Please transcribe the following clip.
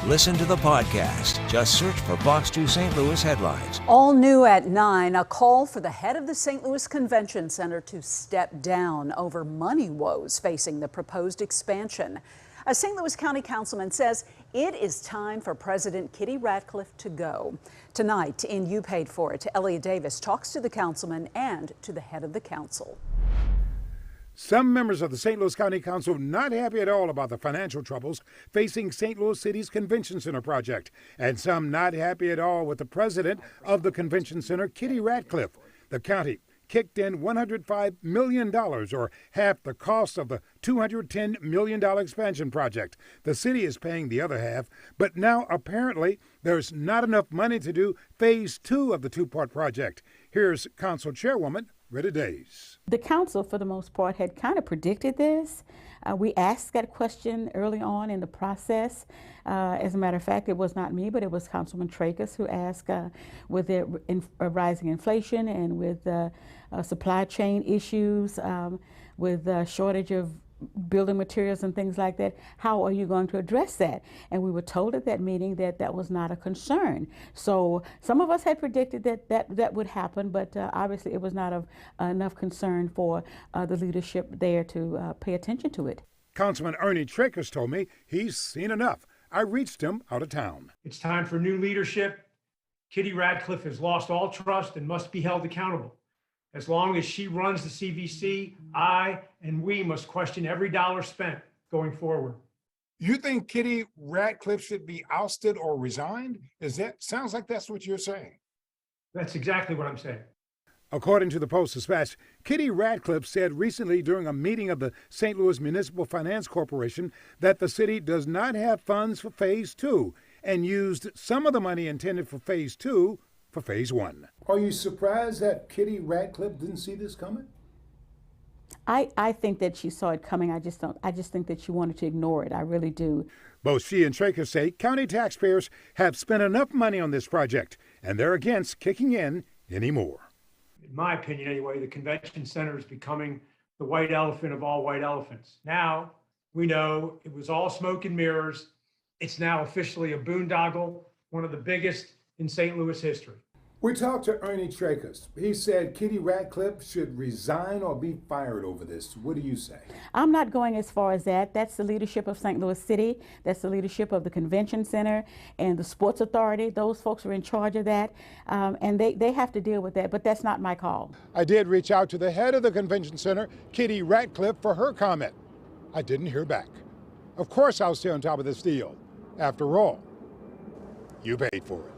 Listen to the podcast. Just search for Fox 2 St. Louis headlines. All new at 9, a call for the head of the St. Louis Convention Center to step down over money woes facing the proposed expansion. A St. Louis County Councilman says it is time for President Kitty Ratcliffe to go. Tonight in You Paid For It, Elliot Davis talks to the councilman and to the head of the council. Some members of the St. Louis County Council not happy at all about the financial troubles facing St. Louis City's Convention Center project, and some not happy at all with the president of the Convention Center, Kitty Ratcliffe. The county kicked in $105 million, or half the cost of the $210 million expansion project. The city is paying the other half, but now apparently there's not enough money to do phase 2 of the two-part project. Here's Council Chairwoman Rita Days. The council, for the most part, had kind of predicted this. We asked that question early on in the process. As a matter of fact, it was not me, but it was Councilman Trakas who asked, with the rising inflation and with supply chain issues, with shortage of building materials and things like that, how are you going to address that? And we were told at that meeting that that was not a concern. So some of us had predicted that would happen, but obviously it was not of enough concern for the leadership there to pay attention to it. Councilman Ernie Trakas told me he's seen enough. I reached him out of town. It's time for new leadership. Kitty Ratcliffe has lost all trust and must be held accountable. As long as she runs the CVC, I and we must question every dollar spent going forward. You think Kitty Ratcliffe should be ousted or resigned? Sounds like that's what you're saying. That's exactly what I'm saying. According to the Post-Dispatch, Kitty Ratcliffe said recently during a meeting of the St. Louis Municipal Finance Corporation that the city does not have funds for phase 2 and used some of the money intended for phase 2 for phase 1. Are you surprised that Kitty Ratcliffe didn't see this coming? I think that she saw it coming. I just think that she wanted to ignore it. I really do. Both she and Trakas say county taxpayers have spent enough money on this project, and they're against kicking in anymore. In my opinion, anyway, the convention center is becoming the white elephant of all white elephants. Now we know it was all smoke and mirrors. It's now officially a boondoggle, one of the biggest in St. Louis history. We talked to Ernie Trakas. He said Kitty Ratcliffe should resign or be fired over this. What do you say? I'm not going as far as that. That's the leadership of St. Louis City. That's the leadership of the Convention Center and the Sports Authority. Those folks are in charge of that, and they have to deal with that, but that's not my call. I did reach out to the head of the Convention Center, Kitty Ratcliffe, for her comment. I didn't hear back. Of course I'll stay on top of this deal. After all, you paid for it.